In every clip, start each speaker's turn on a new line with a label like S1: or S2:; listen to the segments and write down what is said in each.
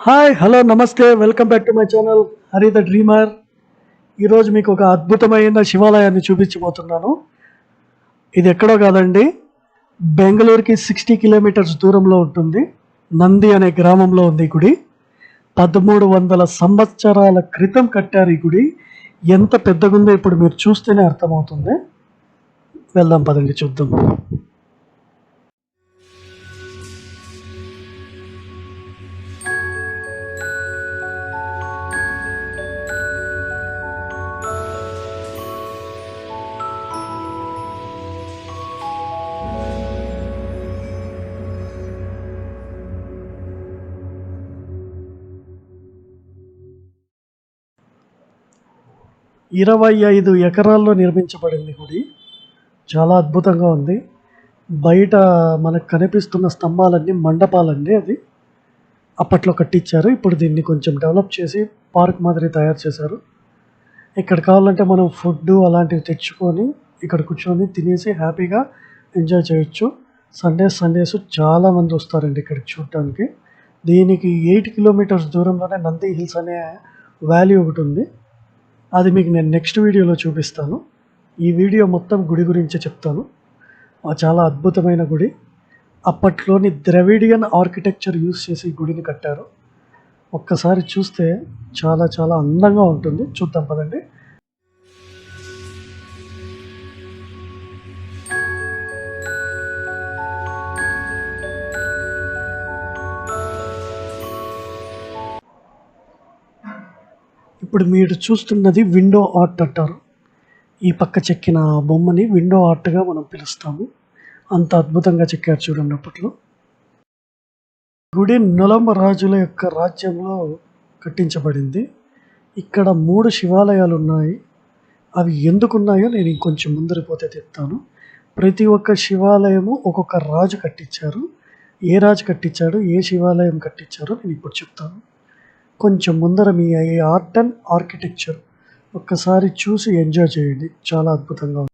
S1: Hi hello నమస్తే welcome back to my channel Hari the dreamer. ఈరోజు మీకు ఒక అద్భుతమైన శివాలయాన్ని చూపించబోతున్నాను. ఇది ఎక్కడో కాదండి, బెంగళూరుకి 60 కిలోమీటర్స్ దూరంలో ఉంటుంది. నంది అనే గ్రామంలో ఉంది ఈ గుడి. 1300 సంవత్సరాల క్రితం కట్టారు ఈ గుడి. ఎంత పెద్దగుందో ఇప్పుడు మీరు చూస్తేనే అర్థమవుతుంది. వెళ్దాం పదండి, చూద్దాం. 25 ఎకరాల్లో నిర్మించబడింది గుడి. చాలా అద్భుతంగా ఉంది. బయట మనకు కనిపిస్తున్న స్తంభాలన్నీ మండపాలండి. అది అప్పట్లో కట్టించారు. ఇప్పుడు దీన్ని కొంచెం డెవలప్ చేసి పార్క్ మాదిరి తయారు చేశారు. ఇక్కడ కావాలంటే మనం ఫుడ్ అలాంటివి తెచ్చుకొని ఇక్కడ కూర్చొని తినేసి హ్యాపీగా ఎంజాయ్ చేయొచ్చు. సండేస్ చాలామంది వస్తారండి ఇక్కడికి చూడటానికి. దీనికి 8 కిలోమీటర్స్ దూరంలోనే నంది హిల్స్ అనే వ్యాలీ ఒకటి ఉంది. అది మీకు నేను నెక్స్ట్ వీడియోలో చూపిస్తాను. ఈ వీడియో మొత్తం గుడి గురించే చెప్తాను. చాలా అద్భుతమైన గుడి. అప్పట్లోని ద్రవిడియన్ ఆర్కిటెక్చర్ యూస్ చేసి ఈ గుడిని కట్టారు. ఒక్కసారి చూస్తే చాలా చాలా అందంగా ఉంటుంది. చూద్దాం పదండి. ఇప్పుడు మీరు చూస్తున్నది విండో ఆర్ట్ అంటారు. ఈ పక్క చెక్కిన బొమ్మని విండో ఆర్ట్గా మనం పిలుస్తాము. అంత అద్భుతంగా చెక్కారు చూడండి అప్పట్లో. గుడి నొలంబ రాజుల యొక్క రాజ్యంలో కట్టించబడింది. ఇక్కడ 3 శివాలయాలు ఉన్నాయి. అవి ఎందుకున్నాయో నేను ఇంకొంచెం ముందరిపోతే చెప్తాను. ప్రతి ఒక్క శివాలయము ఒక్కొక్క రాజు కట్టించారు. ఏ రాజు కట్టించాడు, ఏ శివాలయం కట్టించారో నేను ఇప్పుడు చెప్తాను. కొంచెం ముందర మీ ఆర్ట్ అండ్ ఆర్కిటెక్చర్ ఒక్కసారి చూసి ఎంజాయ్ చేయండి. చాలా అద్భుతంగా ఉంది.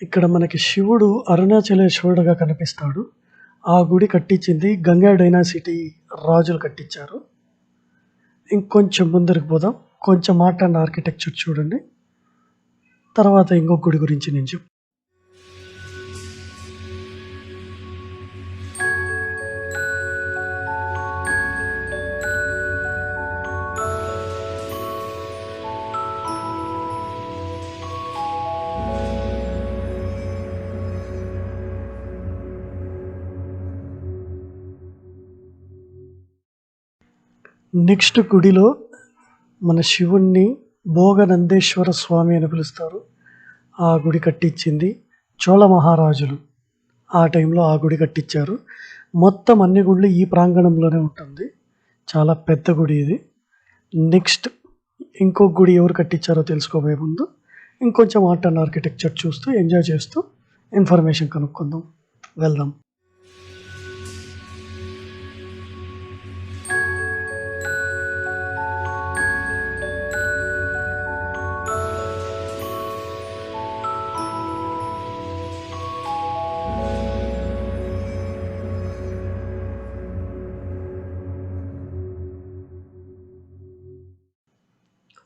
S1: ఇక్కడ మనకి శివుడు అరుణాచలేశ్వరుడుగా కనిపిస్తాడు. ఆ గుడి కట్టించింది గంగా డైనాసిటీ రాజులు కట్టించారు. ఇంకొంచెం ముందరికి పోదాం. కొంచెం ఆర్ట్ అండ్ ఆర్కిటెక్చర్ చూడండి. తర్వాత ఇంకొక గుడి గురించి నేను చెప్తాను. నెక్స్ట్ గుడిలో మన శివుణ్ణి భోగనందేశ్వర స్వామి అని పిలుస్తారు. ఆ గుడి కట్టించింది చోళ మహారాజులు. ఆ టైంలో ఆ గుడి కట్టించారు. మొత్తం అన్ని గుళ్ళు ఈ ప్రాంగణంలోనే ఉంటుంది. చాలా పెద్ద గుడి ఇది. నెక్స్ట్ ఇంకొక గుడి ఎవరు కట్టించారో తెలుసుకోబోయే ముందు ఇంకొంచెం ఆర్ట్ అండ్ ఆర్కిటెక్చర్ చూస్తూ ఎంజాయ్ చేస్తూ ఇన్ఫర్మేషన్ కనుక్కుందాం. వెళ్దాం.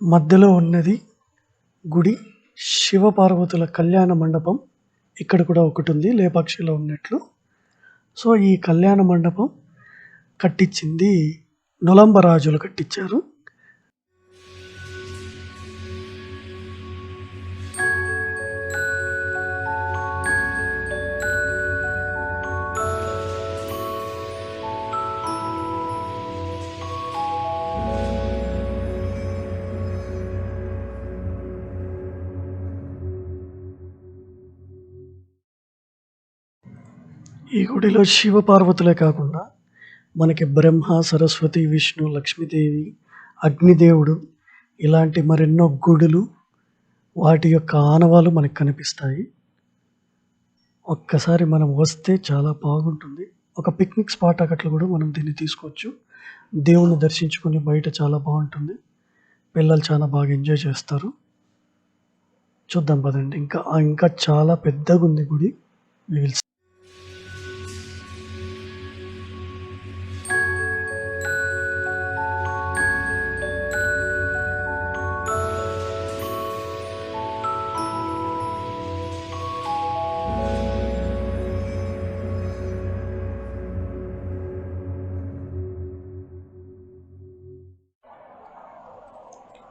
S1: మధ్యలో ఉన్నది గుడి శివపార్వతుల కళ్యాణ మండపం. ఇక్కడ కూడా ఒకటి ఉంది లేపాక్షిలో ఉన్నట్లు. సో ఈ కళ్యాణ మండపం కట్టించింది నొలంబ రాజులు కట్టించారు. ఈ గుడిలో శివపార్వతులే కాకుండా మనకి బ్రహ్మ, సరస్వతి, విష్ణు, లక్ష్మీదేవి, అగ్నిదేవుడు ఇలాంటి మరెన్నో గుడులు వాటి యొక్క ఆనవాలు మనకు కనిపిస్తాయి. ఒక్కసారి మనం వస్తే చాలా బాగుంటుంది. ఒక పిక్నిక్ స్పాట్ అట్లా కూడా మనం దీన్ని తీసుకోవచ్చు. దేవుడిని దర్శించుకొని బయట చాలా బావుంటుంది. పిల్లలు చాలా బాగా ఎంజాయ్ చేస్తారు. చూద్దాం పదండి. ఇంకా చాలా పెద్దగుంది గుడి. వి విల్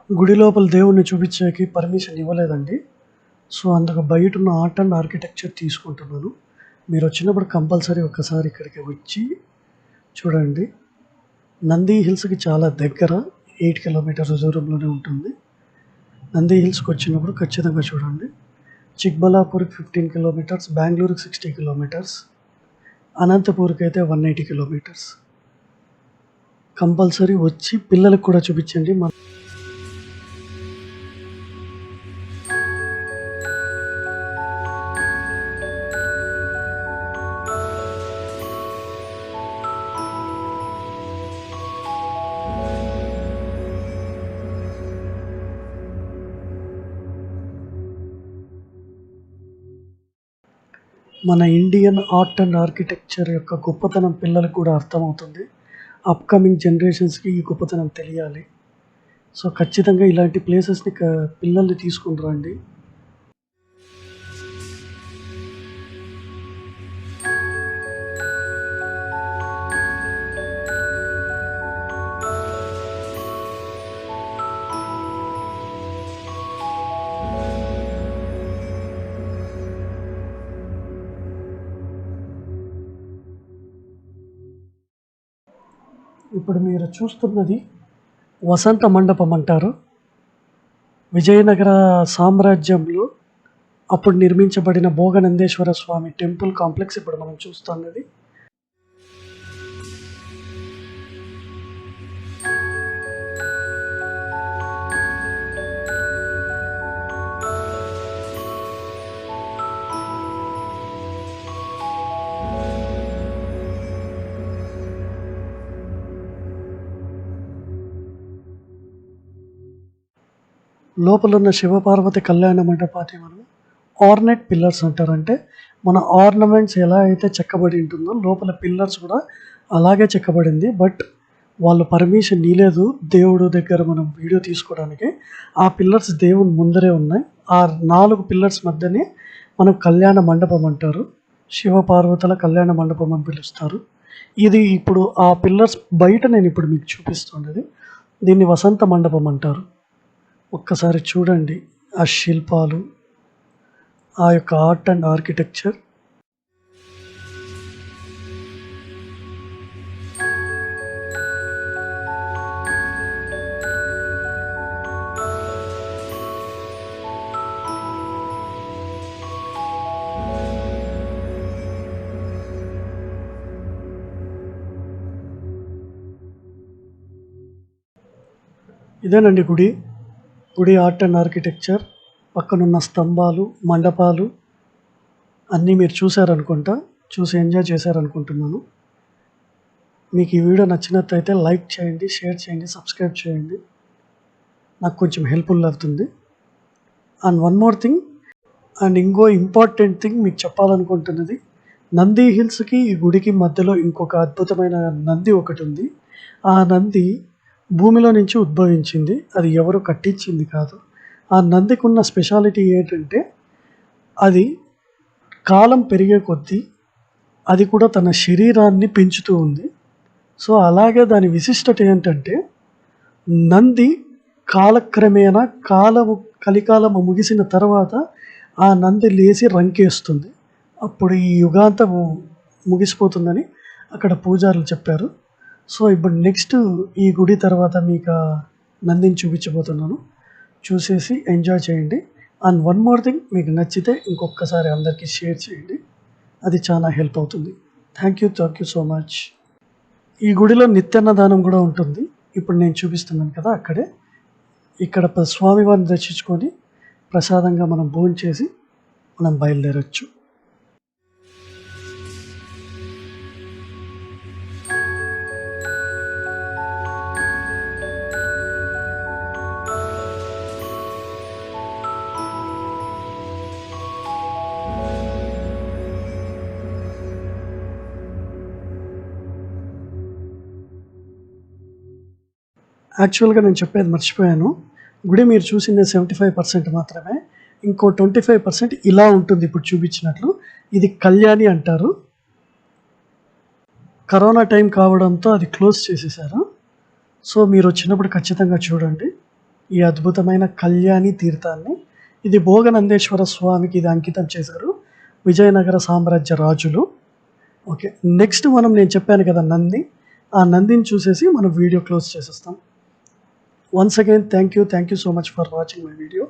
S1: గుడి లోపల దేవుడిని చూపించేకి పర్మిషన్ ఇవ్వలేదండి. సో, అందుకు బయటున్న ఆర్ట్ అండ్ ఆర్కిటెక్చర్ తీసుకుంటున్నాను. మీరొచ్చినప్పుడు కంపల్సరీ ఒక్కసారి ఇక్కడికి వచ్చి చూడండి. నంది హిల్స్‌కి చాలా దగ్గర 8 కిలోమీటర్ల దూరంలోనే ఉంటుంది. నంది హిల్స్‌కొచ్చినప్పుడు ఖచ్చితంగా చూడండి. చిక్బల్లాపూర్‌కి 15 కిలోమీటర్స్, బెంగుళూరుకి 60 కిలోమీటర్స్, అనంతపూర్‌కైతే 180 కిలోమీటర్స్. కంపల్సరీ వచ్చి పిల్లలకి కూడా చూపించండి. మన ఇండియన్ ఆర్ట్ అండ్ ఆర్కిటెక్చర్ యొక్క గొప్పతనం పిల్లలకు కూడా అర్థమవుతుంది. అప్‌కమింగ్ జనరేషన్స్‌కి ఈ గొప్పతనం తెలియాలి. సో, ఖచ్చితంగా ఇలాంటి ప్లేసెస్‌ని పిల్లల్ని తీసుకొని రండి. ఇప్పుడు మీరు చూస్తున్నది వసంత మండపం అంటారు. విజయనగర సామ్రాజ్యంలో అప్పుడు నిర్మించబడిన భోగనందేశ్వర స్వామి టెంపుల్ కాంప్లెక్స్ ఇప్పుడు మనం చూస్తున్నది. లోపలున్న శివపార్వతి కళ్యాణ మండపాన్ని మనం ఆర్నెట్ పిల్లర్స్ అంటారు. అంటే మన ఆర్నమెంట్స్ ఎలా అయితే చెక్కబడి ఉంటుందో లోపల పిల్లర్స్ కూడా అలాగే చెక్కబడింది. బట్ వాళ్ళు పర్మిషన్ ఇయ్యలేదు దేవుడు దగ్గర మనం వీడియో తీసుకోవడానికి. ఆ పిల్లర్స్ దేవుని ముందరే ఉన్నాయి. ఆ 4 పిల్లర్స్ మధ్యనే మనం కళ్యాణ మండపం అంటారు. శివపార్వతుల కళ్యాణ మండపం అని పిలుస్తారు. ఇది ఇప్పుడు ఆ పిల్లర్స్ బయట నేను ఇప్పుడు మీకు చూపిస్తున్నది. దీన్ని వసంత మండపం అంటారు. ఒక్కసారి చూడండి ఆ శిల్పాలు, ఆ యొక్క ఆర్ట్ అండ్ ఆర్కిటెక్చర్. ఇదేనండి గుడి. గుడి ఆర్ట్ అండ్ ఆర్కిటెక్చర్. పక్కనున్న స్తంభాలు, మండపాలు అన్నీ మీరు చూసారనుకుంటా. చూసి ఎంజాయ్ చేశారనుకుంటున్నాను. మీకు ఈ వీడియో నచ్చినట్టయితే లైక్ చేయండి, షేర్ చేయండి, సబ్స్క్రైబ్ చేయండి. నాకు కొంచెం హెల్ప్‌ఫుల్ అవుతుంది. అండ్ వన్ మోర్ థింగ్, ఇంకో ఇంపార్టెంట్ థింగ్ మీకు చెప్పాలనుకుంటున్నది, నంది హిల్స్‌కి ఈ గుడికి మధ్యలో ఇంకొక అద్భుతమైన నంది ఒకటుంది. ఆ నంది భూమిలో నుంచి ఉద్భవించింది. అది ఎవరు కట్టించింది కాదు. ఆ నందికున్న స్పెషాలిటీ ఏంటంటే, అది కాలం పెరిగే కొద్దీ అది కూడా తన శరీరాన్ని పెంచుతూ ఉంది. సో, అలాగే దాని విశిష్టత ఏంటంటే, నంది కాలక్రమేణా కలికాలము ముగిసిన తర్వాత ఆ నంది లేసి రంకేస్తుంది. అప్పుడు ఈ యుగాంతము ముగిసిపోతుందని అక్కడ పూజారులు చెప్పారు. సో, ఇప్పుడు నెక్స్ట్ ఈ గుడి తర్వాత మీకు నందిని చూపించబోతున్నాను. చూసేసి ఎంజాయ్ చేయండి. అండ్ వన్ మోర్ థింగ్, మీకు నచ్చితే ఇంకొకసారి అందరికీ షేర్ చేయండి. అది చాలా హెల్ప్ అవుతుంది. Thank you so much. ఈ గుడిలో నిత్యాన్నదానం కూడా ఉంటుంది. ఇప్పుడు నేను చూపిస్తున్నాను కదా అక్కడే. ఇక్కడ స్వామివారిని దర్శించుకొని ప్రసాదంగా మనం భోంచేసి మనం బయలుదేరొచ్చు. యాక్చువల్గా నేను చెప్పేది మర్చిపోయాను. గుడి మీరు చూసింది 75% మాత్రమే. ఇంకో 25% ఇలా ఉంటుంది ఇప్పుడు చూపించినట్లు. ఇది కళ్యాణి అంటారు. కరోనా టైం కావడంతో అది క్లోజ్ చేసేసారు. సో మీరు వచ్చినప్పుడు ఖచ్చితంగా చూడండి ఈ అద్భుతమైన కళ్యాణి తీర్థాన్ని. ఇది భోగనందేశ్వర స్వామికి ఇది అంకితం చేశారు విజయనగర సామ్రాజ్య రాజులు. ఓకే, నెక్స్ట్ నేను చెప్పాను కదా నంది, ఆ నందిని చూసేసి మనం వీడియో క్లోజ్ చేసేస్తాం. Once again thank you so much for watching my video.